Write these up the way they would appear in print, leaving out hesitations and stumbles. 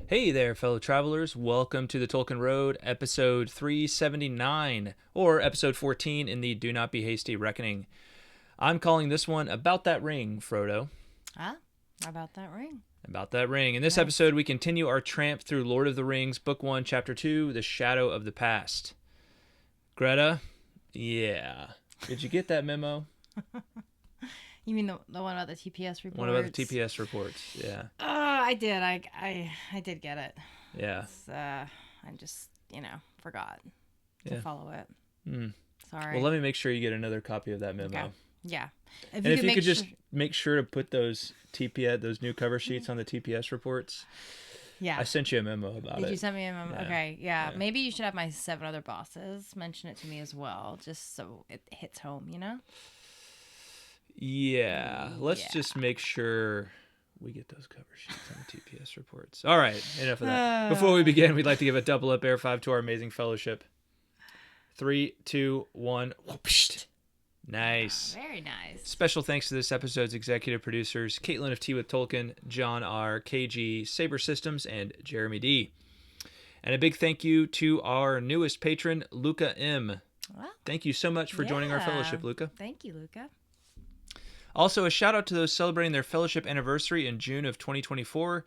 Hey there, fellow travelers. Welcome to the Tolkien Road, episode 379, or episode 14 in the Do Not Be Hasty Reckoning. I'm calling this one About That Ring, Frodo. Ah, about that ring. About that ring. In this Nice. episode, we continue our tramp through Lord of the Rings, Book 1, Chapter 2, The Shadow of the Past. Greta, yeah. Did you get that memo? You mean the one about the TPS reports? One about the TPS reports, yeah. I did. I did get it. Yeah. I just, forgot to follow it. Mm. Sorry. Well, let me make sure you get another copy of that memo. Okay. Yeah. If you could just make sure to put those new cover sheets on the TPS reports. Yeah. I sent you a memo about it. Did you send me a memo? Yeah. Okay. Yeah. Maybe you should have my 7 other bosses mention it to me as well, just so it hits home, Yeah. Let's just make sure we get those cover sheets on the TPS reports. All right. Enough of that. Before we begin, we'd like to give a double up air 5 to our amazing fellowship. 3, 2, 1. Whoopsht. Nice. Very nice. Special thanks to this episode's executive producers, Kaitlyn of Tea with Tolkien, John R, KG, SaberSystems, and Jeremy D. And a big thank you to our newest patron, Luca M. Well, Thank you so much for joining our fellowship, Luca. Thank you, Luca. Also, a shout out to those celebrating their fellowship anniversary in June of 2024,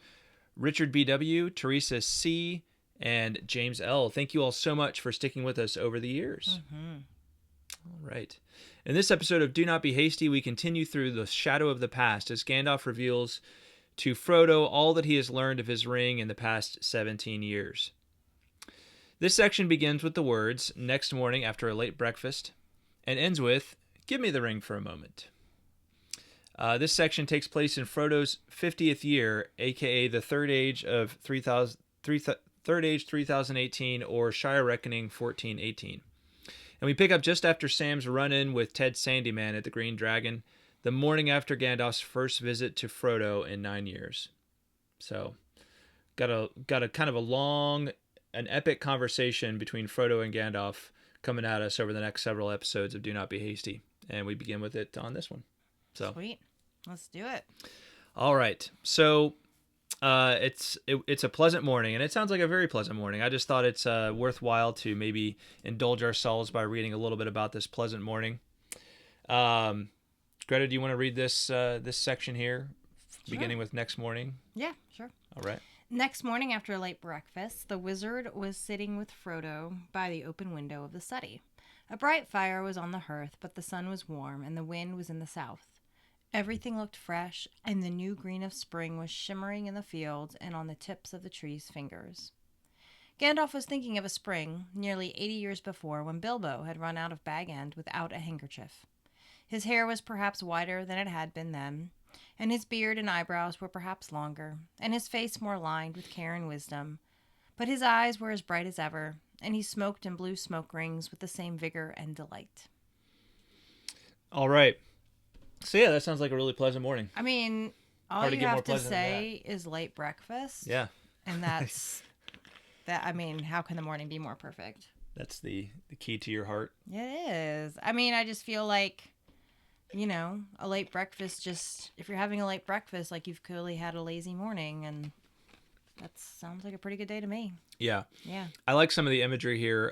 Richard BW, Teresa C, and James L. Thank you all so much for sticking with us over the years. All right. In this episode of Do Not Be Hasty, we continue through the Shadow of the Past as Gandalf reveals to Frodo all that he has learned of his ring in the past 17 years. This section begins with the words, next morning after a late breakfast, and ends with, give me the ring for a moment. This section takes place in Frodo's 50th year, aka the Third Age of 3018, or Shire Reckoning 1418. And we pick up just after Sam's run-in with Ted Sandyman at the Green Dragon, the morning after Gandalf's first visit to Frodo in 9 years. So, got a kind of a long, an epic conversation between Frodo and Gandalf coming at us over the next several episodes of Do Not Be Hasty. And we begin with it on this one. So Sweet. Let's do it. All right. So it's a pleasant morning, and it sounds like a very pleasant morning. I just thought it's worthwhile to maybe indulge ourselves by reading a little bit about this pleasant morning. Greta, do you want to read this section here, beginning with next morning? Yeah, sure. All right. Next morning after a late breakfast, the wizard was sitting with Frodo by the open window of the study. A bright fire was on the hearth, but the sun was warm, and the wind was in the south. Everything looked fresh, and the new green of spring was shimmering in the fields and on the tips of the trees' fingers. Gandalf was thinking of a spring, nearly 80 years before, when Bilbo had run out of Bag End without a handkerchief. His hair was perhaps whiter than it had been then, and his beard and eyebrows were perhaps longer, and his face more lined with care and wisdom. But his eyes were as bright as ever, and he smoked and blew smoke rings with the same vigor and delight. All right. So yeah, that sounds like a really pleasant morning. I mean, all you have to say is late breakfast. Yeah. And that's that. I mean, how can the morning be more perfect? That's the key to your heart. It is. I mean, I just feel like, a late breakfast, just if you're having a late breakfast, like you've clearly had a lazy morning, and that sounds like a pretty good day to me. Yeah. Yeah. I like some of the imagery here.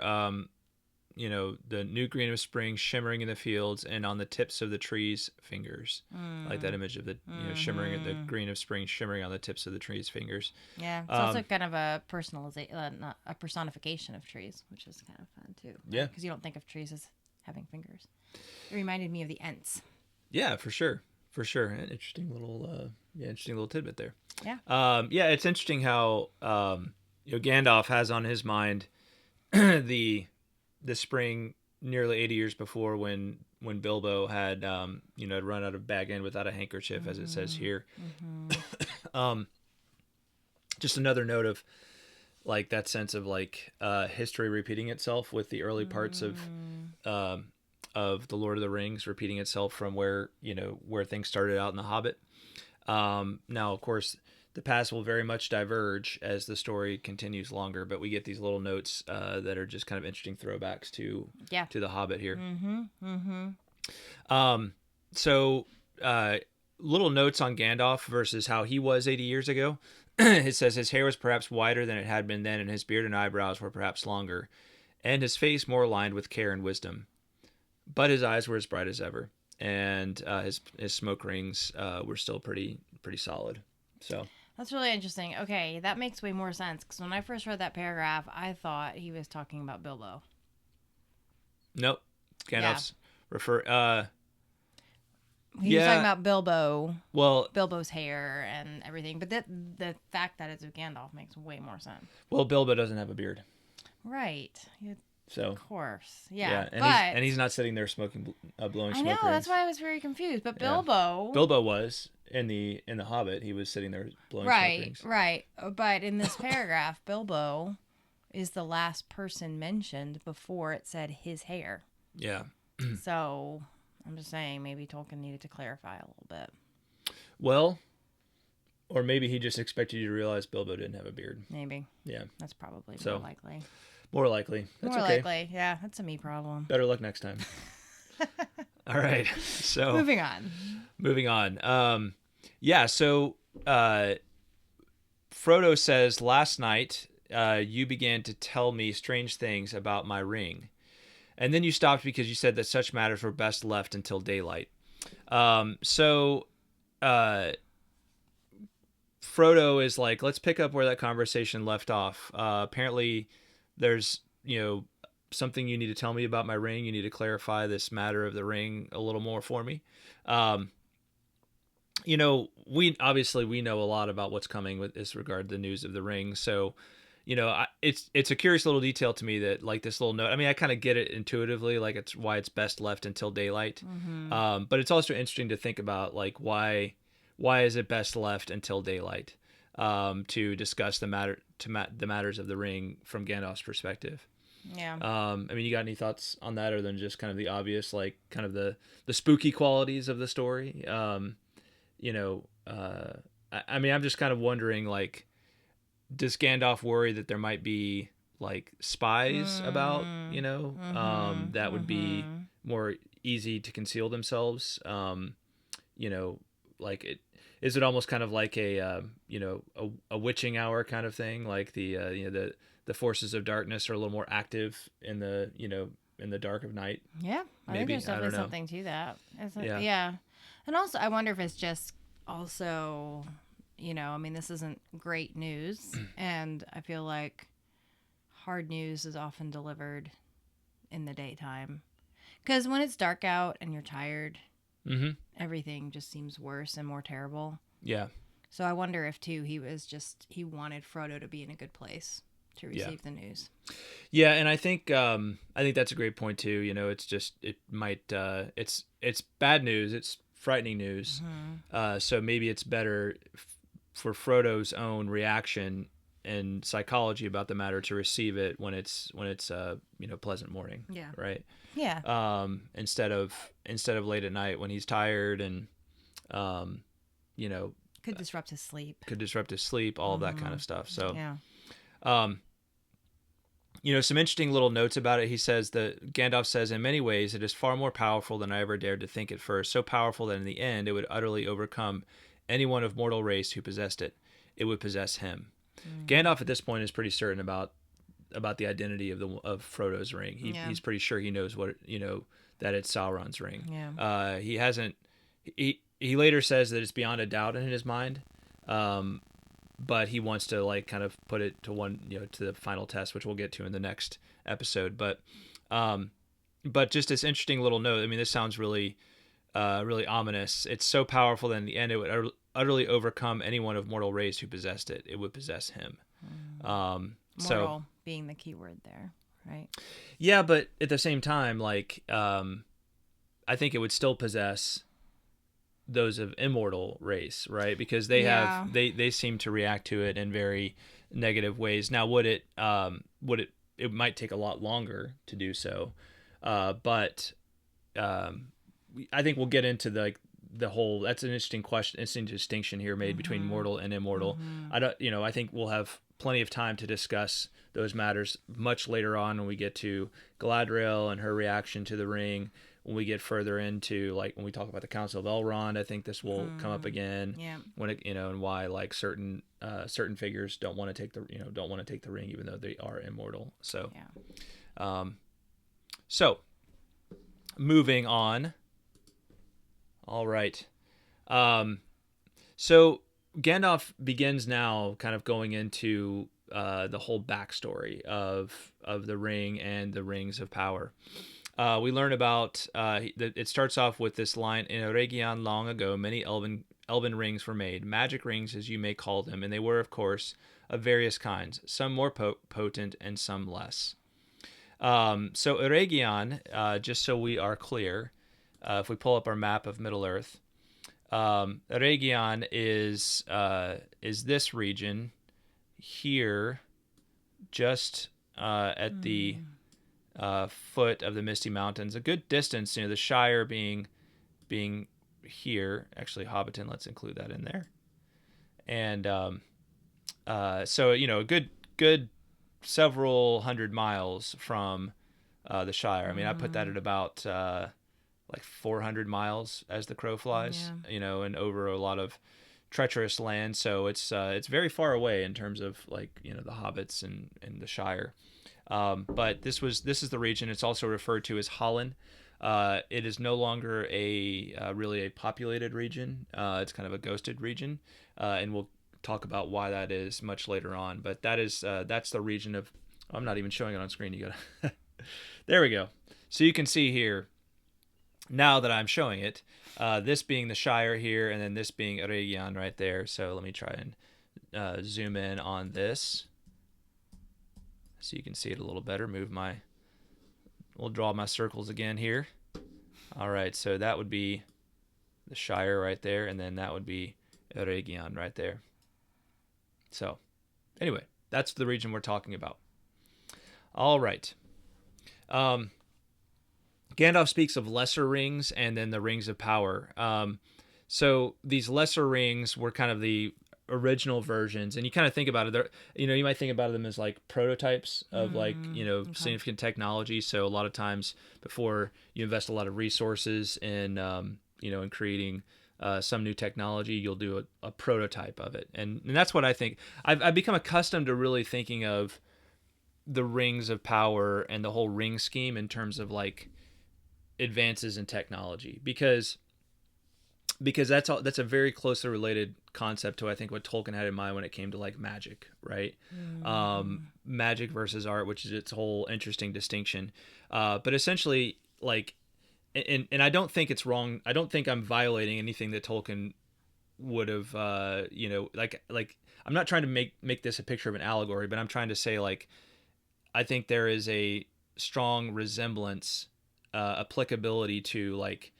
The new green of spring shimmering in the fields and on the tips of the trees' fingers. I like that image of the shimmering, the green of spring shimmering on the tips of the trees' fingers. Yeah, it's also kind of a not a personification of trees, which is kind of fun too. Yeah, because you don't think of trees as having fingers. It reminded me of the Ents. Yeah, for sure. An interesting little tidbit there. Yeah. It's interesting how Gandalf has on his mind the spring nearly 80 years before when Bilbo had had run out of Bag End without a handkerchief, as it says here. Just another note of like that sense of like history repeating itself with the early parts of the Lord of the Rings repeating itself from where things started out in the Hobbit. Now, of course, the past will very much diverge as the story continues longer, but we get these little notes that are just kind of interesting throwbacks to the Hobbit here. So little notes on Gandalf versus how he was 80 years ago. it says his hair was perhaps whiter than it had been then, and his beard and eyebrows were perhaps longer, and his face more aligned with care and wisdom. But his eyes were as bright as ever, and his smoke rings were still pretty solid. So That's really interesting. Okay, that makes way more sense, because when I first read that paragraph, I thought he was talking about Bilbo. nope, Gandalf's refer. He was talking about Bilbo. Well, Bilbo's hair and everything, but the fact that it's with Gandalf makes way more sense. well, Bilbo doesn't have a beard, right? so Of course, yeah. and he's not sitting there smoking, blowing smoke rings. I know, that's why I was very confused. But Bilbo, Bilbo was in the Hobbit. He was sitting there blowing smoke rings. Right. But in this paragraph, Bilbo is the last person mentioned before it said his hair. Yeah. So I'm just saying, maybe Tolkien needed to clarify a little bit. Well, or maybe he just expected you to realize Bilbo didn't have a beard. Maybe. Yeah. That's probably So, more likely. More likely. That's more okay. likely. Yeah, that's a me problem. Better luck next time. All right. So moving on. Yeah. So Frodo says, last night you began to tell me strange things about my ring, and then you stopped because you said that such matters were best left until daylight. So Frodo is like, let's pick up where that conversation left off. Apparently there's, something you need to tell me about my ring. You need to clarify this matter of the ring a little more for me. We know a lot about what's coming with this regard to the news of the ring. So, it's a curious little detail to me that, like, this little note, I mean, I kind of get it intuitively, like it's why it's best left until daylight. Mm-hmm. But it's also interesting to think about, like, why is it best left until daylight, to discuss the matters of the ring from Gandalf's perspective. Yeah. I mean, you got any thoughts on that, other than just kind of the obvious, like, kind of the spooky qualities of the story? I mean, I'm just kind of wondering, like, does Gandalf worry that there might be, like, spies about, that would be more easy to conceal themselves? Like, is it almost kind of like a witching hour kind of thing? Like the forces of darkness are a little more active in the dark of night. Yeah, I think there's definitely something to that. Yeah. And also, I wonder if it's just also, I mean, this isn't great news, and I feel like hard news is often delivered in the daytime. Because when it's dark out and you're tired, everything just seems worse and more terrible. Yeah. So I wonder if, too, he wanted Frodo to be in a good place to receive the news. Yeah, and I think that's a great point too. It's bad news. It's frightening news. So maybe it's better for Frodo's own reaction and psychology about the matter to receive it when it's pleasant morning. Yeah. Right. Yeah. Instead of late at night when he's tired and could disrupt his sleep. All of that kind of stuff. So yeah. Some interesting little notes about it. He says that Gandalf says, in many ways, it is far more powerful than I ever dared to think at first. So powerful that in the end, it would utterly overcome anyone of mortal race who possessed it. It would possess him. Gandalf at this point is pretty certain about the identity of Frodo's ring. He's pretty sure he knows that it's Sauron's ring. Yeah. He hasn't. He later says that it's beyond a doubt in his mind. But he wants to, like, kind of put it to to the final test, which we'll get to in the next episode. But just this interesting little note. I mean, this sounds really, really ominous. It's so powerful that in the end, it would utterly overcome anyone of mortal race who possessed it. It would possess him. Mortal being the key word there, right? Yeah, but at the same time, like, I think it would still possess those of immortal race, right? Because they seem to react to it in very negative ways. Now, it might take a lot longer to do so, but I think we'll get into the whole. That's an interesting question, interesting distinction here made between mortal and immortal. I think we'll have plenty of time to discuss those matters much later on when we get to Galadriel and her reaction to the ring. When we get further into, like, when we talk about the Council of Elrond, I think this will come up again. Yeah. When it, and why, like, certain certain figures don't want to take the ring, even though they are immortal. So, Yeah. So moving on. All right. So Gandalf begins now kind of going into the whole backstory of the ring and the rings of power. We learn about it starts off with this line: in Eregion long ago, many elven rings were made, magic rings as you may call them, and they were, of course, of various kinds, some more potent and some less. So Eregion, just so we are clear, if we pull up our map of Middle Earth, Eregion is this region here, just at the foot of the Misty Mountains, a good distance. The Shire being here. Actually, Hobbiton, let's include that in there. And so a good several hundred miles from the Shire. I mean, I put that at about like 400 miles as the crow flies. Yeah. And over a lot of treacherous land. So it's very far away in terms of like the Hobbits and the Shire. But this is the region. It's also referred to as Holland. It is no longer really a populated region. It's kind of a ghosted region, and we'll talk about why that is much later on. But that's the region of. I'm not even showing it on screen. You got. There we go. So you can see here. Now that I'm showing it, this being the Shire here, and then this being Eregion right there. So let me try and zoom in on this, so you can see it a little better. We'll draw my circles again here. All right, so that would be the Shire right there, and then that would be Eregion right there. So, anyway, that's the region we're talking about. All right. Gandalf speaks of lesser rings and then the rings of power. So these lesser rings were kind of the original versions, and you kind of think about it, you might think about them as like prototypes of significant technology. So a lot of times before you invest a lot of resources in in creating some new technology, you'll do a prototype of it, and that's what I think. I've become accustomed to really thinking of the rings of power and the whole ring scheme in terms of like advances in technology, because that's a very closely related concept to I think what Tolkien had in mind when it came to like magic, right? Magic versus art, which is its whole interesting distinction. But essentially, like, and I don't think it's wrong. I don't think I'm violating anything that Tolkien would have, like I'm not trying to make this a picture of an allegory, but I'm trying to say like I think there is a strong resemblance, applicability to like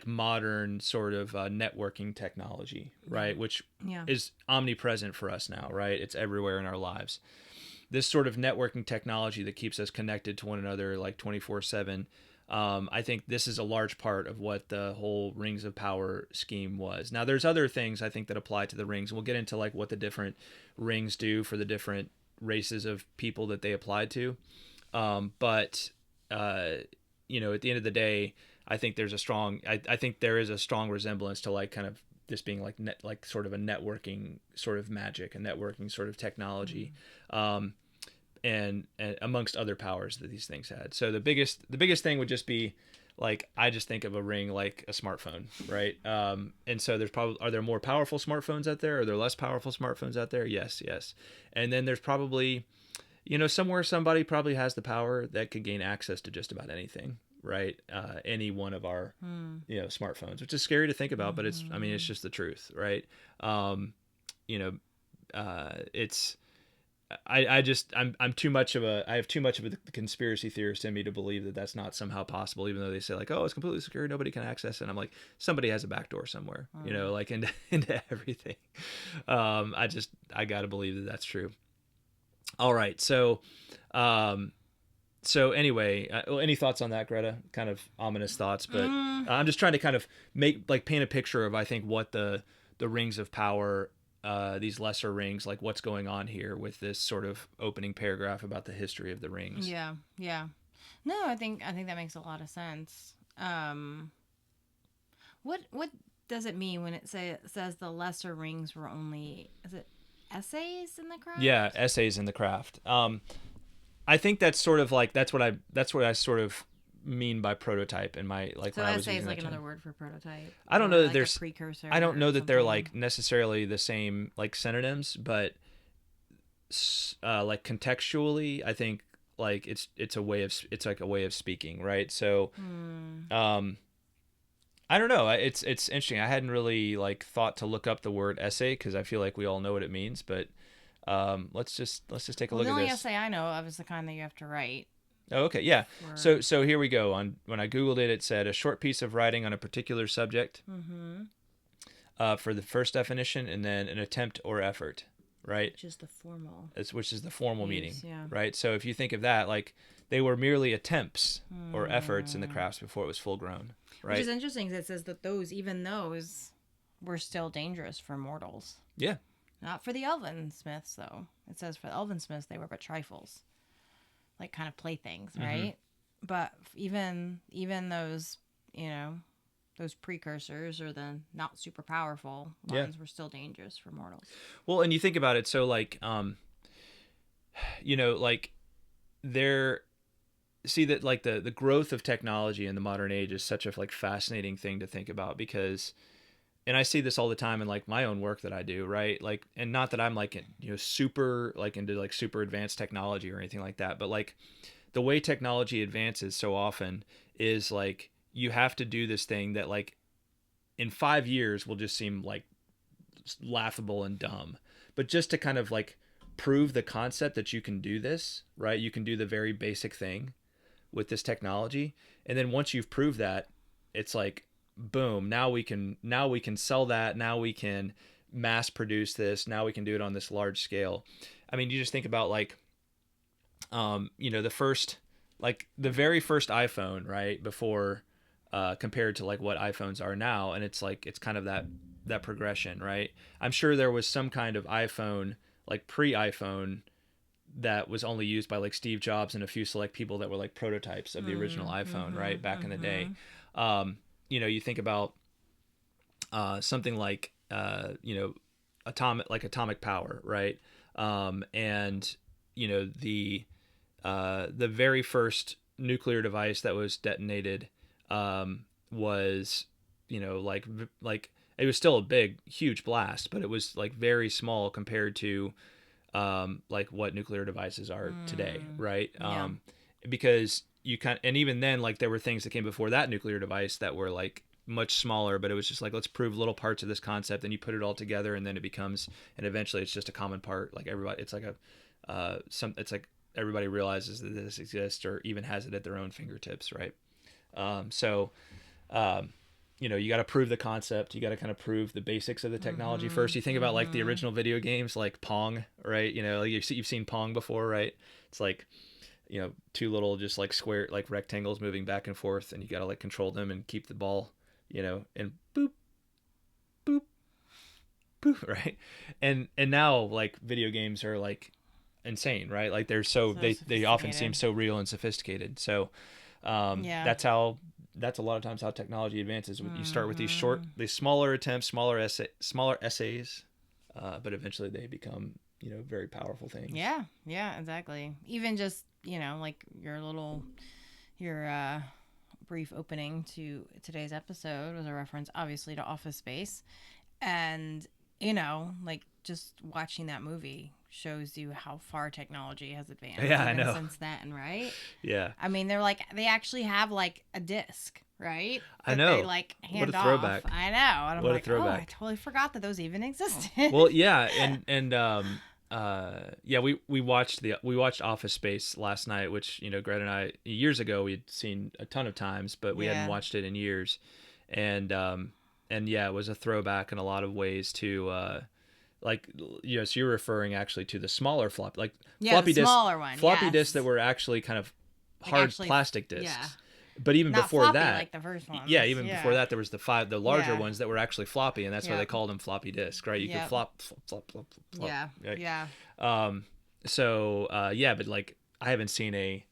modern sort of networking technology, right? Which is omnipresent for us now, right? It's everywhere in our lives. This sort of networking technology that keeps us connected to one another like 24/7. I think this is a large part of what the whole Rings of Power scheme was. Now, there's other things I think that apply to the rings. We'll get into like what the different rings do for the different races of people that they apply to. But at the end of the day, I think there's I think there is a strong resemblance to like kind of this being like sort of a networking sort of magic, a networking sort of technology, and amongst other powers that these things had. So the biggest thing would just be like I just think of a ring like a smartphone, right? And so are there more powerful smartphones out there? Are there less powerful smartphones out there? Yes. And then there's probably somewhere somebody probably has the power that could gain access to just about anything, right? Any one of our smartphones, which is scary to think about, but it's just the truth, right? It's I'm too much of I have too much of a conspiracy theorist in me to believe that that's not somehow possible, even though they say like, oh, it's completely secure, nobody can access it. And I'm like, somebody has a backdoor somewhere, like into everything. I gotta believe that that's true. All right, so anyway, any thoughts on that, Greta? Kind of ominous thoughts, but I'm just trying to kind of paint a picture of I think what the Rings of Power, these lesser rings, like what's going on here with this sort of opening paragraph about the history of the rings. Yeah. No, I think that makes a lot of sense. What does it mean when it says the lesser rings were only, is it essays in the craft? Yeah, essays in the craft. I think that's sort of like that's what I sort of mean by prototype in my like So when I was essay using is like another word for prototype. I don't know that like there's a precursor. I don't know that they're something. like necessarily the same like synonyms, but like contextually, I think like it's like a way of speaking, right? So, I don't know. It's interesting. I hadn't really like thought to look up the word essay because I feel like we all know what it means, but let's just take a look the at only this. essay I know of is the kind that you have to write. Oh, okay, yeah. So here we go. When I googled it, it said a short piece of writing on a particular subject. For the first definition, and then an attempt or effort, right? Which is the formal. Which is the formal meaning, yeah. right? So if you think of that, like they were merely attempts or efforts in the crafts before it was full grown, right? Which is interesting because it says that even those were still dangerous for mortals. Yeah. Not for the elven smiths, though. It says for the elven smiths they were but trifles, like kind of playthings, right? But even those, those precursors or the not super powerful ones were still dangerous for mortals. Well, and you think about it, so like, like see that like the growth of technology in the modern age is such a like fascinating thing to think about because, and I see this all the time in like my own work that I do, right? Like, and not that I'm like, super like into like super advanced technology or anything like that, but like the way technology advances so often is like, you have to do this thing that like in 5 years will just seem like laughable and dumb, but just to kind of like prove the concept that you can do this, right? You can do the very basic thing with this technology. And then once you've proved that, it's like, boom, now we can sell that. Now we can mass produce this. Now we can do it on this large scale. I mean, you just think about like, the very first iPhone, right? Before, compared to like what iPhones are now. And it's like, it's kind of that progression, right? I'm sure there was some kind of iPhone, like pre-iPhone, that was only used by like Steve Jobs and a few select people that were like prototypes of the original iPhone, right? Back in the day. You think about something like, atomic power, right? And the very first nuclear device that was detonated was, like it was still a big, huge blast, but it was like very small compared to like what nuclear devices are today, right? Yeah. Because and even then, like there were things that came before that nuclear device that were like much smaller, but it was just like, let's prove little parts of this concept, and you put it all together, and then it becomes, and eventually it's just a common part. Like everybody, it's like it's like everybody realizes that this exists or even has it at their own fingertips, right? You got to prove the concept. You got to kind of prove the basics of the technology first. You think about like the original video games, like Pong, right? You've seen Pong before, right? It's like, two little just like square, like rectangles moving back and forth, and you got to like control them and keep the ball, and boop, boop, boop, right? And now like video games are like insane, right? Like they're they often seem so real and sophisticated. So that's a lot of times how technology advances. You start with these smaller attempts, smaller essays, but eventually they become, very powerful things. Yeah, exactly. Even just, like your brief opening to today's episode was a reference, obviously, to Office Space. And, like just watching that movie shows you how far technology has advanced I know. since then, right? Yeah. I mean, they actually have like a disc, right? I know. They like hand what a throwback. off. I know. And I'm what like, a throwback. I totally forgot that those even existed. Well, yeah, we watched Office Space last night, which Greta and I years ago we'd seen a ton of times, but we hadn't watched it in years, and it was a throwback in a lot of ways to so you're referring actually to the smaller floppy disks, smaller one, floppy disks that were actually kind of hard plastic disks. Yeah. But even Not before floppy, that, like the first one. before that, there was the larger ones that were actually floppy, and that's why they called them floppy disks, right? You could flop. Yeah, right? yeah. But like I haven't seen a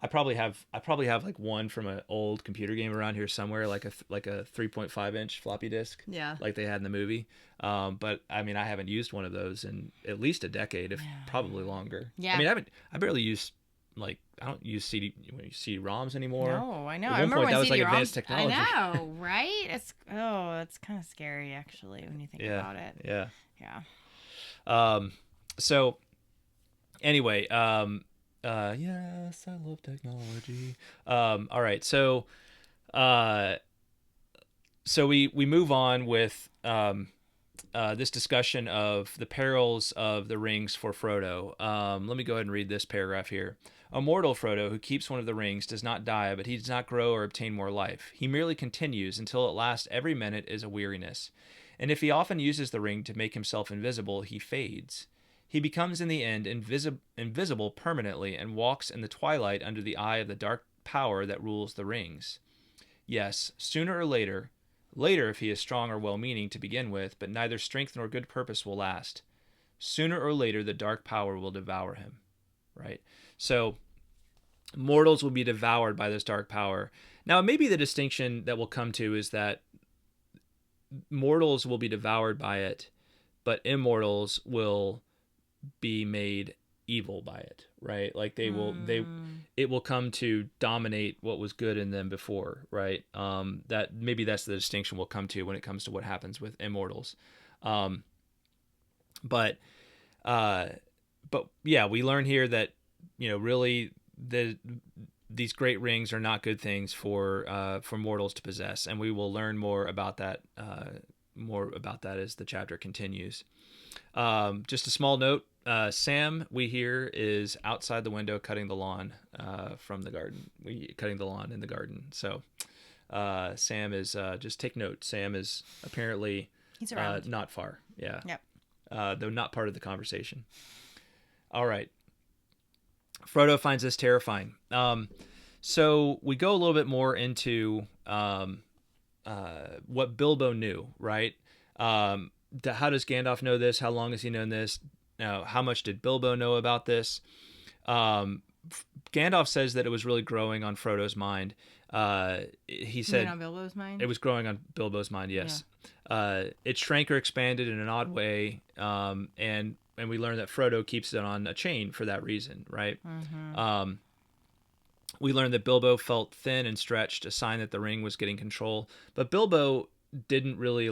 I probably have like one from an old computer game around here somewhere, like a 3.5-inch floppy disk, Yeah. like they had in the movie. But I mean, I haven't used one of those in at least a decade, if probably longer. Yeah. I mean, I barely use like I don't use CD-ROMs anymore. No, I know. At I one remember point, when that was like CD-ROMs, advanced technology. I know, right? It's kind of scary actually when you think about it. Yeah. Yeah. So anyway, yes, I love technology. All right, so we move on with this discussion of the perils of the rings for Frodo. Let me go ahead and read this paragraph here. A mortal Frodo who keeps one of the rings does not die, but he does not grow or obtain more life. He merely continues until at last every minute is a weariness. And if he often uses the ring to make himself invisible, he fades. He becomes in the end invisible permanently and walks in the twilight under the eye of the dark power that rules the rings. Yes, sooner or later if he is strong or well-meaning to begin with, but neither strength nor good purpose will last. Sooner or later the dark power will devour him, right? So mortals will be devoured by this dark power. Now, maybe the distinction that we'll come to is that mortals will be devoured by it, but immortals will be made evil by it, right? Like it will come to dominate what was good in them before, right? That maybe that's the distinction we'll come to when it comes to what happens with immortals. But yeah, we learn here that, really these great rings are not good things for mortals to possess, and we will learn more about that as the chapter continues. Just a small note. Sam, we hear, is outside the window cutting the lawn from the garden. Cutting the lawn in the garden. So Sam is, just take note. Sam is apparently He's around. not far. Yeah. Yep. Though not part of the conversation. All right. Frodo finds this terrifying. So we go a little bit more into what Bilbo knew, right? How does Gandalf know this? How long has he known this? Now, how much did Bilbo know about this? Gandalf says that it was really growing on Frodo's mind. He said on Bilbo's mind? It was growing on Bilbo's mind, yes. Yeah. It shrank or expanded in an odd way, and we learned that Frodo keeps it on a chain for that reason, right? Mm-hmm. We learned that Bilbo felt thin and stretched, a sign that the ring was getting control. But Bilbo didn't really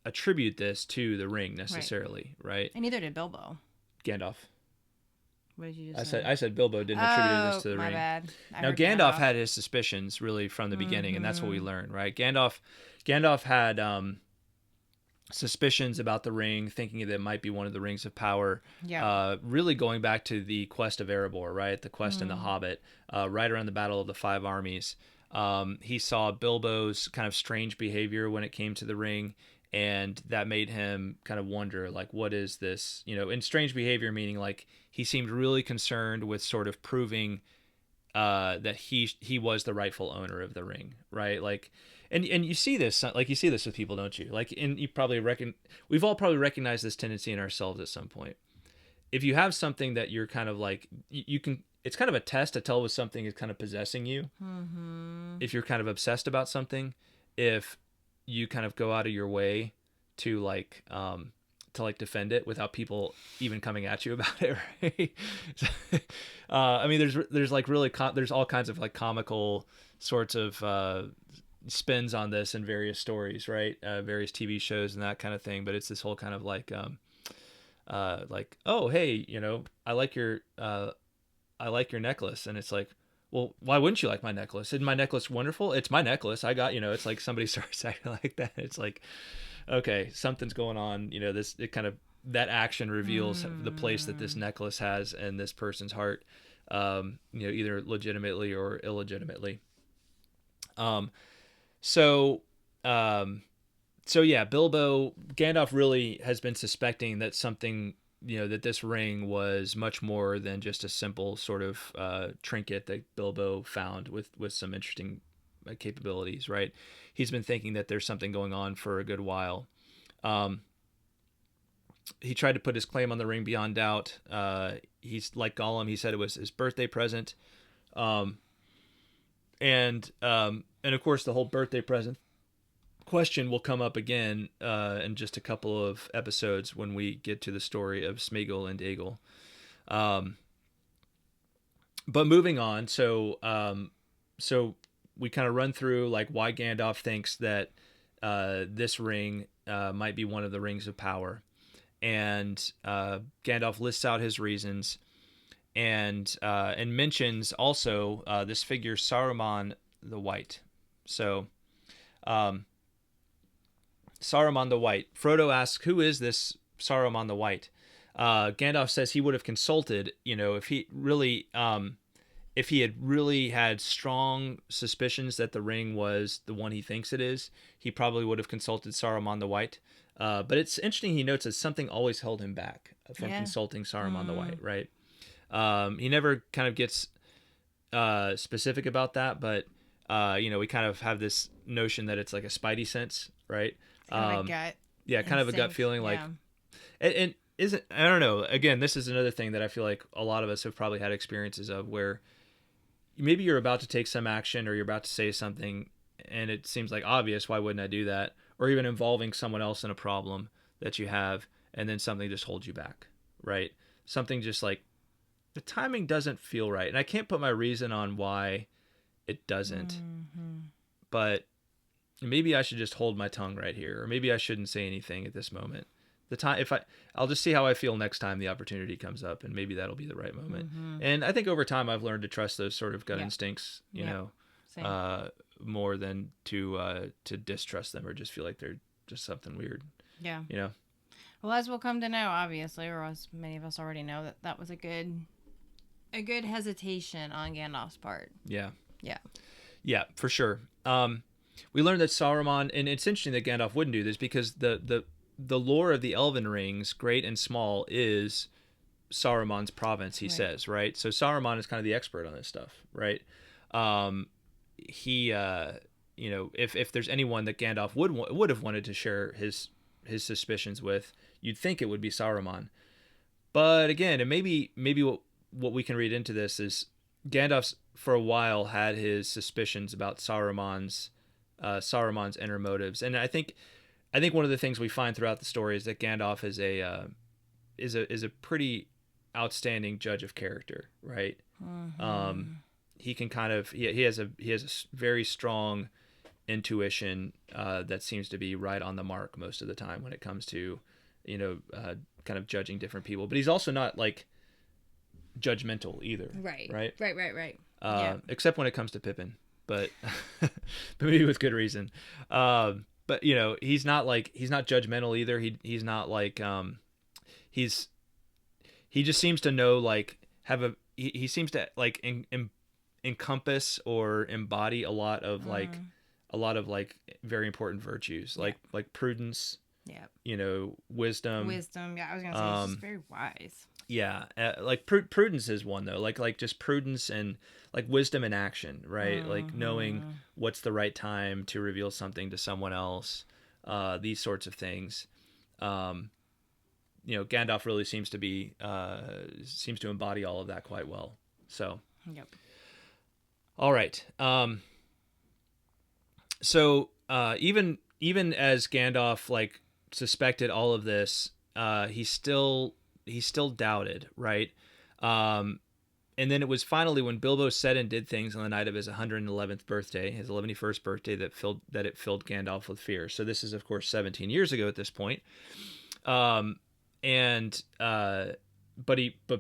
attribute this to the ring necessarily, right? And neither did Bilbo. Gandalf. What did you just say? I said Bilbo didn't attribute this to the ring. My bad. Now Gandalf had his suspicions really from the beginning, and that's what we learned, right? Gandalf had suspicions about the ring, thinking that it might be one of the rings of power. Yeah. Really going back to the quest of Erebor, right? The quest in the Hobbit, right around the Battle of the Five Armies. He saw Bilbo's kind of strange behavior when it came to the ring, and that made him kind of wonder, what is this? And strange behavior meaning he seemed really concerned with sort of proving that he was the rightful owner of the ring, right? And you see this, with people, don't you? And you probably we've all probably recognized this tendency in ourselves at some point. If you have something that you're kind of you can, it's kind of a test to tell if something is kind of possessing you. Mm-hmm. If you're kind of obsessed about something, if you kind of go out of your way to defend it without people even coming at you about it, right? I mean, there's there's all kinds of comical sorts of spins on this in various stories, right? Various TV shows and that kind of thing. But it's this whole kind of oh, hey, I like your necklace, and it's well, why wouldn't you like my necklace? Isn't my necklace wonderful? It's my necklace. I got, it's somebody starts acting like that. It's okay, something's going on. That action reveals the place that this necklace has in this person's heart, either legitimately or illegitimately. So yeah, Gandalf really has been suspecting that something, that this ring was much more than just a simple sort of trinket that Bilbo found with some interesting capabilities, right? He's been thinking that there's something going on for a good while. He tried to put his claim on the ring beyond doubt. He's like Gollum. He said it was his birthday present. and of course the whole birthday present question will come up again in just a couple of episodes when we get to the story of Smeagol and Aegle. But moving on, so we kind of run through like why Gandalf thinks that this ring might be one of the rings of power, and Gandalf lists out his reasons, and mentions also this figure Saruman the White. So Saruman the White. Frodo asks, who is this Saruman the White? Gandalf says he would have consulted, if he had really had strong suspicions that the ring was the one he thinks it is, he probably would have consulted Saruman the White. But it's interesting, he notes that something always held him back from consulting Saruman the White, right? He never kind of gets specific about that, but we kind of have this notion that it's like a spidey sense, right? Kind of a gut. Yeah, kind of a gut feeling, like, and isn't, I don't know. Again, this is another thing that I feel like a lot of us have probably had experiences of, where maybe you're about to take some action or you're about to say something, and it seems like obvious. Why wouldn't I do that? Or even involving someone else in a problem that you have, and then something just holds you back, right? Something just like the timing doesn't feel right, and I can't put my reason on why it doesn't, but maybe I should just hold my tongue right here, or maybe I shouldn't say anything at this moment. The time, I'll just see how I feel next time the opportunity comes up, and maybe that'll be the right moment. And I think over time I've learned to trust those sort of gut instincts, more than to distrust them or just feel like they're just something weird. Yeah. Well, as we'll come to know, obviously, or as many of us already know, that was a good hesitation on Gandalf's part. Yeah. Yeah. Yeah, for sure. We learned that Saruman, and it's interesting that Gandalf wouldn't do this, because the lore of the Elven Rings, great and small, is Saruman's province, he says, right? So Saruman is kind of the expert on this stuff, right? He, if there's anyone that Gandalf would have wanted to share his suspicions with, you'd think it would be Saruman. But again, and maybe what we can read into this is Gandalf's for a while had his suspicions about Saruman's inner motives, and I think one of the things we find throughout the story is that Gandalf is a pretty outstanding judge of character, right? He can kind of he has a very strong intuition that seems to be right on the mark most of the time when it comes to kind of judging different people, but he's also not like judgmental either, right? Except when it comes to Pippin, but maybe with good reason. But he's not judgmental either. He's not like he just seems to know, like, he seems to like encompass or embody a lot of very important virtues, like prudence, wisdom. Yeah, I was gonna say he's just very wise. Yeah, like prudence is one though, like just prudence and like wisdom in action, right? Like knowing what's the right time to reveal something to someone else, these sorts of things. Gandalf really seems to embody all of that quite well. So, all right. So even as Gandalf like suspected all of this, he still doubted, right? And then it was finally when Bilbo said and did things on the night of his 111th birthday, his 71st birthday, that it filled Gandalf with fear. So this is, of course, 17 years ago at this point. But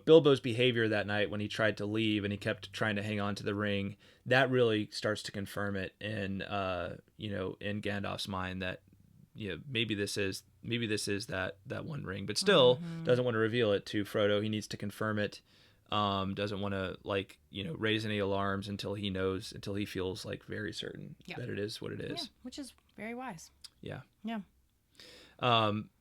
Bilbo's behavior that night when he tried to leave and he kept trying to hang on to the ring, that really starts to confirm it in in Gandalf's mind that maybe this is that one ring, but still doesn't want to reveal it to Frodo. He needs to confirm it. Doesn't want to raise any alarms until he feels like very certain that it is what it is. Yeah, which is very wise. Yeah. Yeah.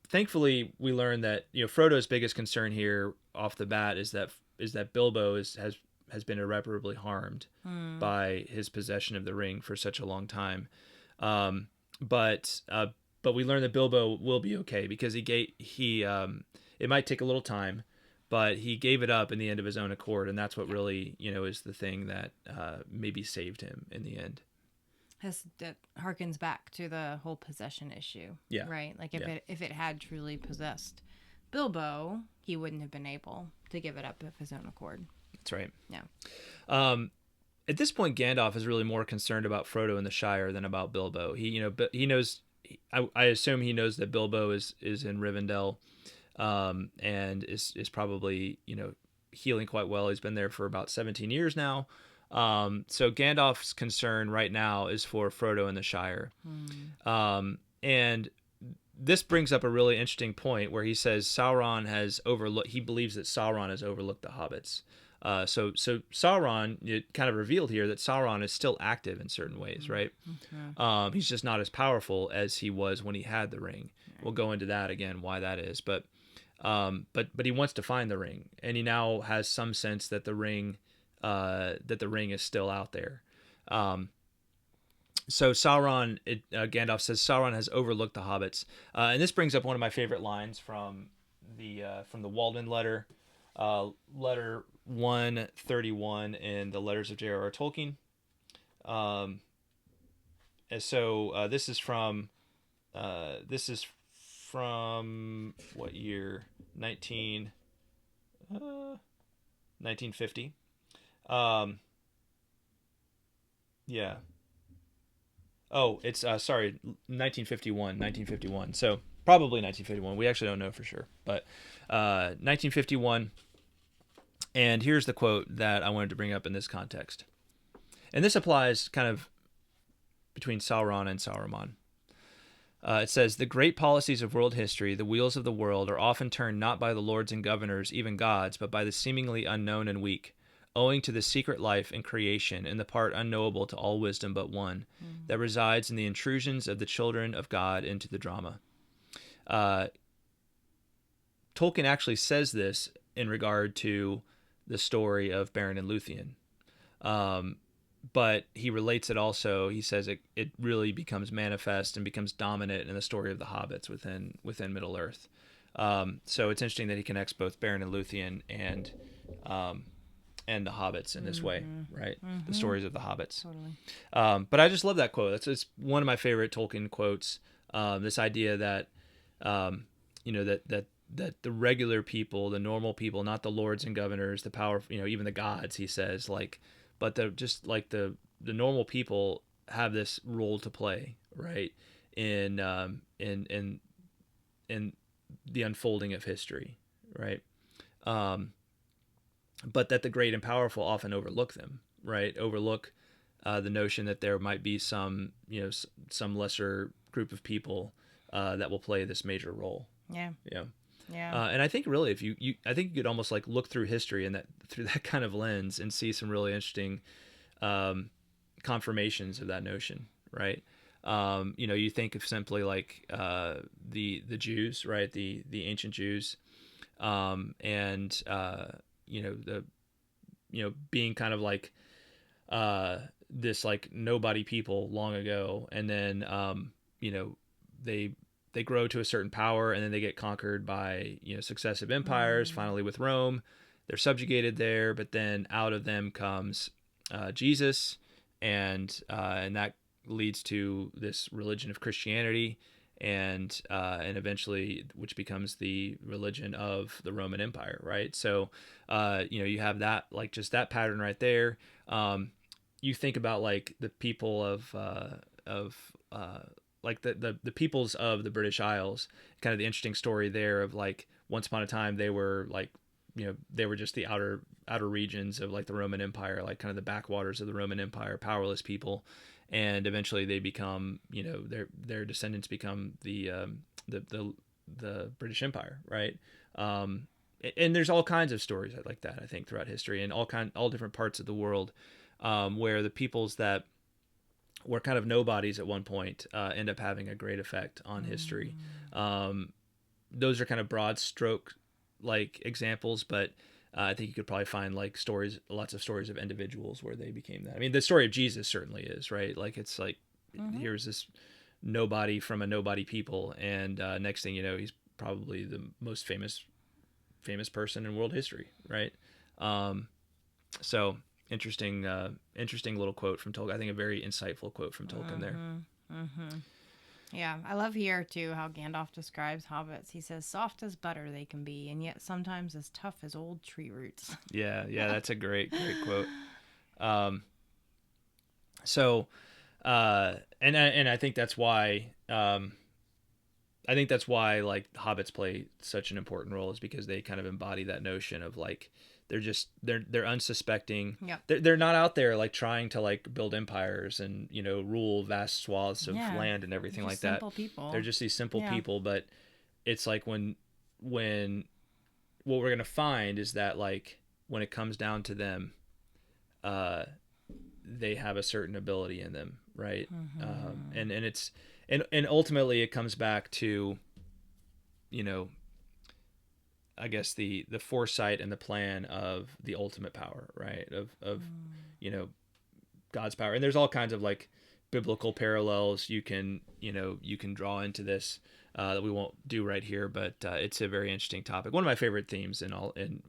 Thankfully, we learn that Frodo's biggest concern here off the bat is that Bilbo has been irreparably harmed by his possession of the ring for such a long time. But we learn that Bilbo will be okay because it might take a little time, but he gave it up in the end of his own accord, and that's what really, is the thing that maybe saved him in the end. That harkens back to the whole possession issue. Yeah. Right? Like if it had truly possessed Bilbo, he wouldn't have been able to give it up of his own accord. That's right. Yeah. At this point, Gandalf is really more concerned about Frodo in the Shire than about Bilbo. He knows. I assume he knows that Bilbo is in Rivendell, and is probably healing quite well. He's been there for about 17 years now. So Gandalf's concern right now is for Frodo in the Shire, and this brings up a really interesting point where he says Sauron has overlooked. He believes that Sauron has overlooked the hobbits. So Sauron, it kind of revealed here that Sauron is still active in certain ways, right? Okay. He's just not as powerful as he was when he had the ring. Right. We'll go into that again, why that is, but he wants to find the ring, and he now has some sense that the ring is still out there. So Sauron, Gandalf says Sauron has overlooked the hobbits, and this brings up one of my favorite lines from the Walden letter. Letter 131 in the Letters of J.R.R. Tolkien. And so this is from what year? 1950. Yeah. Oh, it's 1951. So probably 1951. We actually don't know for sure, but 1951. And here's the quote that I wanted to bring up in this context. And this applies kind of between Sauron and Saruman. It says, "The great policies of world history, the wheels of the world, are often turned not by the lords and governors, even gods, but by the seemingly unknown and weak, owing to the secret life in creation and the part unknowable to all wisdom but one, that resides in the intrusions of the children of God into the drama." Tolkien actually says this in regard to the story of Beren and Luthien. But he relates it also. He says it really becomes manifest and becomes dominant in the story of the hobbits within Middle-earth. So it's interesting that he connects both Beren and Luthien and the hobbits in this way, right? The stories of the hobbits. Totally. But I just love that quote. It's one of my favorite Tolkien quotes. This idea that that the regular people, the normal people, not the lords and governors, the power, even the gods, he says, but the normal people have this role to play, right? In the unfolding of history, right? But that the great and powerful often overlook them, right? Overlook the notion that there might be some lesser group of people that will play this major role. Yeah. Yeah. Yeah. And I think really, if I think you could almost look through history and through that kind of lens and see some really interesting confirmations of that notion, right? You think of simply the Jews, right? The ancient Jews, and being kind of this nobody people long ago, and then they grow to a certain power, and then they get conquered by successive empires. Finally, with Rome, they're subjugated there, but then out of them comes Jesus, and that leads to this religion of Christianity, and eventually, which becomes the religion of the Roman Empire, right? So, you have that just that pattern right there. You think about the people of the peoples of the British Isles, kind of the interesting story there of once upon a time they were they were just the outer regions of the Roman Empire, kind of the backwaters of the Roman Empire, powerless people, and eventually they become their descendants become the British Empire, right? And there's all kinds of stories like that, I think, throughout history, and all different parts of the world, where the peoples that were kind of nobodies at one point end up having a great effect on history. Those are kind of broad stroke examples, but I think you could probably find lots of stories of individuals where they became that. I mean, the story of Jesus certainly is, right? It's here's this nobody from a nobody people, and next thing you know, he's probably the most famous famous person in world history, right? So interesting little quote from Tolkien. I think a very insightful quote from Tolkien there. Yeah, I love here, too, how Gandalf describes hobbits. He says, soft as butter they can be, and yet sometimes as tough as old tree roots. Yeah, that's a great quote. And I think that's why like hobbits play such an important role, is because they kind of embody that notion of like they're unsuspecting. Yep. They're not out there like trying to like build empires and rule vast swaths of land and everything like that. Simple people. They're just these simple people, but it's like when what we're gonna find is that like when it comes down to them, they have a certain ability in them, right? And ultimately it comes back to I guess the foresight and the plan of the ultimate power, right? Of God's power. And there's all kinds of like biblical parallels you can draw into this that we won't do right here, but it's a very interesting topic. One of my favorite themes and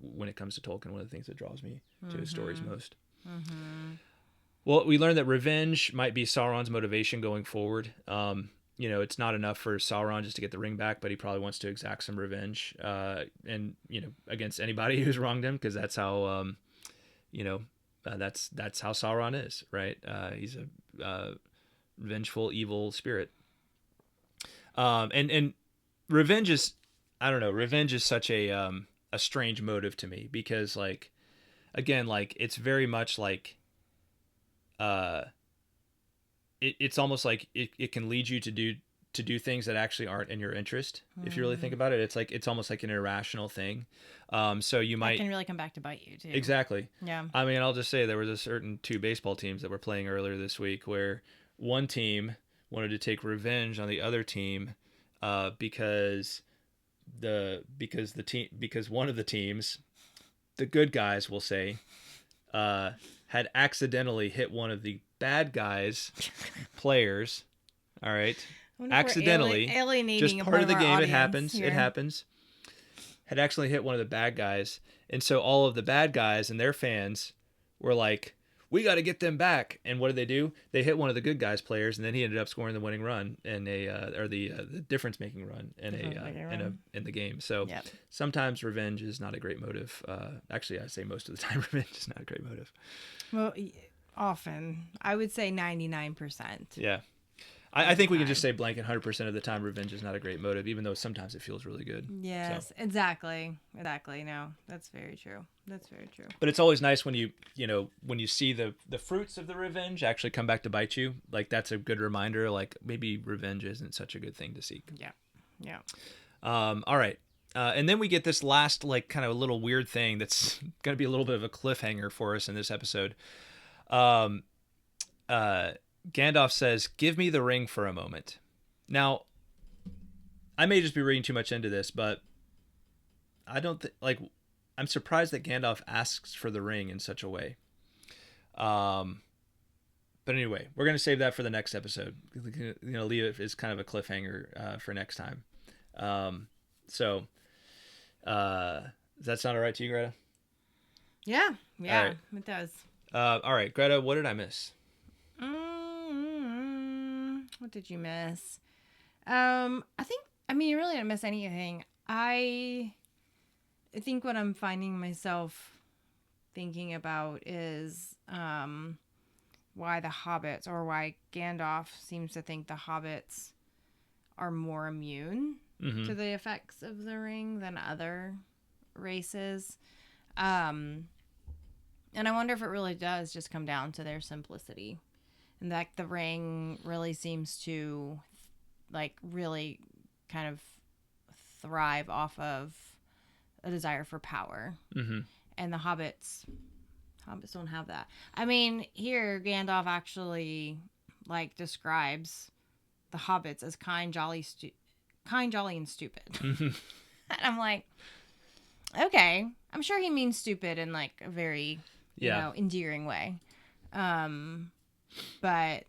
when it comes to Tolkien, one of the things that draws me to his stories most. Well, we learned that revenge might be Sauron's motivation going forward. It's not enough for Sauron just to get the ring back, but he probably wants to exact some revenge, and against anybody who's wronged him, because that's how that's how Sauron is, right? He's a vengeful, evil spirit. And revenge is, I don't know, revenge is such a strange motive to me, because like, again, like it's very much like, it's almost like it can lead you to do things that actually aren't in your interest. If you really think about it, it's almost like an irrational thing. So you might, it can really come back to bite you too. Exactly. Yeah. I mean, I'll just say there was a certain 2 baseball teams that were playing earlier this week where one team wanted to take revenge on the other team, because one of the teams, the good guys will say, had accidentally hit one of the bad guys players. All right. Accidentally, alienating just part of the game. It happens. Here. It happens. Had accidentally hit one of the bad guys, and so all of the bad guys and their fans were like, "We got to get them back." And what did they do? They hit one of the good guys' players, and then he ended up scoring the winning run and the difference-making run in the game. So sometimes revenge is not a great motive. Actually, I say most of the time revenge is not a great motive. Well, often I would say 99%. Yeah. I think we can just say blanket 100% of the time revenge is not a great motive, even though sometimes it feels really good. Yes, so. Exactly. No, that's very true. But it's always nice when you see the fruits of the revenge actually come back to bite you. Like, that's a good reminder, like maybe revenge isn't such a good thing to seek. Yeah. All right. And then we get this last, like, kind of a little weird thing that's going to be a little bit of a cliffhanger for us in this episode. Gandalf says, "Give me the ring for a moment." Now, I may just be reading too much into this, but I don't I'm surprised that Gandalf asks for the ring in such a way. But anyway, we're going to save that for the next episode. Leave it as kind of a cliffhanger for next time. So does that sound all right to you, Greta? Yeah, right. It does. All right, Greta, what did I miss? What did you miss? You really didn't miss anything. I think what I'm finding myself thinking about is why the hobbits, or why Gandalf seems to think the hobbits are more immune to the effects of the ring than other races. And I wonder if it really does just come down to their simplicity. And that the ring really seems to, like, really kind of thrive off of a desire for power. And the hobbits don't have that. I mean, here Gandalf actually, like, describes the hobbits as kind, jolly, and stupid. And I'm like, okay, I'm sure he means stupid in, like, a very, endearing way. But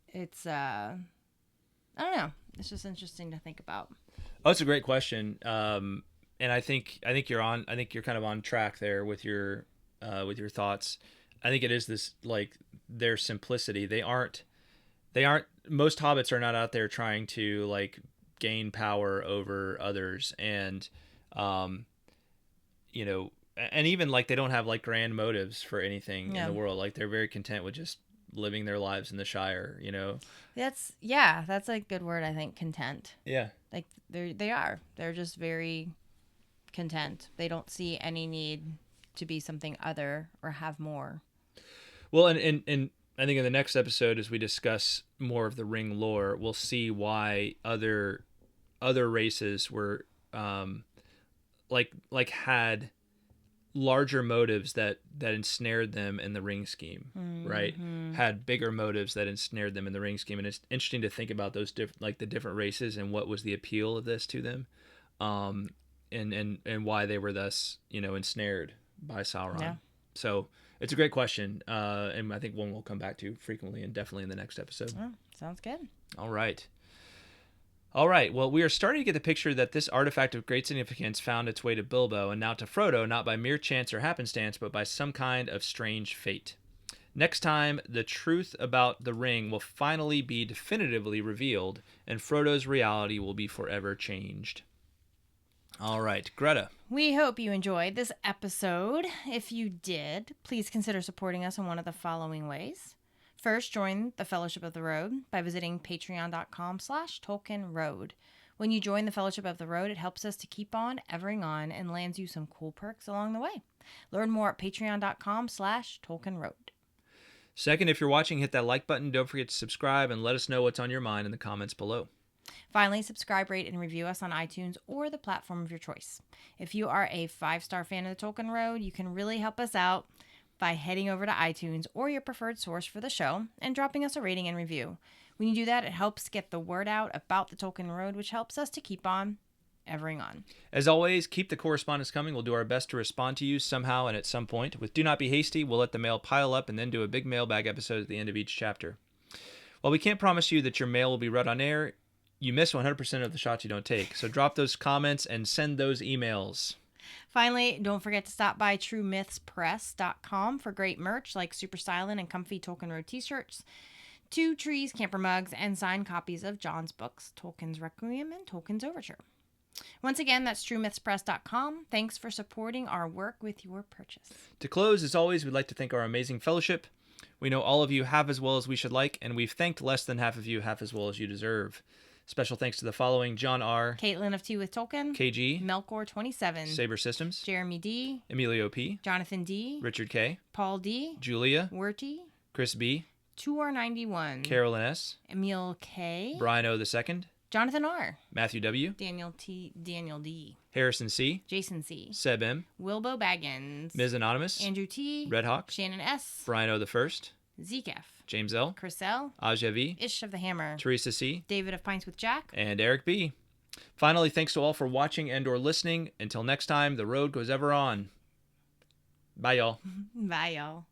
it's, I don't know. It's just interesting to think about. Oh, it's a great question. and I think you're on. I think you're kind of on track there with your thoughts. I think it is this, like, their simplicity. They aren't. Most hobbits are not out there trying to, like, gain power over others, and you know, and even, like, they don't have, like, grand motives for anything in the world. Like, they're very content with just living their lives in the Shire, you know. That's a good word, I think. Content. Yeah. Like, they're just very content. They don't see any need to be something other or have more. Well, and I think in the next episode, as we discuss more of the ring lore, we'll see why other races were like had larger motives that ensnared them in the ring scheme, right? Had bigger motives that ensnared them in the ring scheme. And it's interesting to think about those the different races and what was the appeal of this to them, and why they were thus, you know, ensnared by Sauron. Yeah. So it's a great question, and I think one we'll come back to frequently and definitely in the next episode. Oh, sounds good. All right. Well, we are starting to get the picture that this artifact of great significance found its way to Bilbo and now to Frodo, not by mere chance or happenstance, but by some kind of strange fate. Next time, the truth about the ring will finally be definitively revealed, and Frodo's reality will be forever changed. All right, Greta. We hope you enjoyed this episode. If you did, please consider supporting us in one of the following ways. First, join the Fellowship of the Road by visiting patreon.com/TolkienRoad. When you join the Fellowship of the Road, it helps us to keep on, evering on, and lands you some cool perks along the way. Learn more at patreon.com/TolkienRoad. Second, if you're watching, hit that like button. Don't forget to subscribe and let us know what's on your mind in the comments below. Finally, subscribe, rate, and review us on iTunes or the platform of your choice. If you are a 5-star fan of the Tolkien Road, you can really help us out by heading over to iTunes or your preferred source for the show and dropping us a rating and review. When you do that, it helps get the word out about the Tolkien Road, which helps us to keep on evering on. As always, keep the correspondence coming. We'll do our best to respond to you somehow and at some point. With Do Not Be Hasty, we'll let the mail pile up and then do a big mailbag episode at the end of each chapter. While we can't promise you that your mail will be read on air, you miss 100% of the shots you don't take. So drop those comments and send those emails. Finally, don't forget to stop by TrueMythsPress.com for great merch like super styling and comfy Tolkien Road t-shirts, 2 Trees camper mugs, and signed copies of John's books, Tolkien's Requiem and Tolkien's Overture. Once again, that's TrueMythsPress.com. Thanks for supporting our work with your purchase. To close, as always, we'd like to thank our amazing fellowship. We know all of you have as well as we should like, and we've thanked less than half of you half as well as you deserve. Special thanks to the following: John R, Kaitlyn of Tea with Tolkien, KG, Melkor27, SaberSystems, Jeremy D, Emilio P, Jonathan D, Richard K, Paul D, Julia, Werty, Chris B, 2R91, Carolyn S, Emiel K, Brian O II, Jonathan R, Matthew W, Daniel T, Daniel D, Harrison C, Jason C, Seb M, Wilbo Baggins, Ms. Anonymous, Andrew T, Red Hawk, Shannon S, Brian O I, Zeke F, James L, Chris L, Aja V, Ish of the Hammer, Teresa C, David of Pints with Jack, and Eric B. Finally, thanks to all for watching and or listening. Until next time, the road goes ever on. Bye, y'all. Bye, y'all.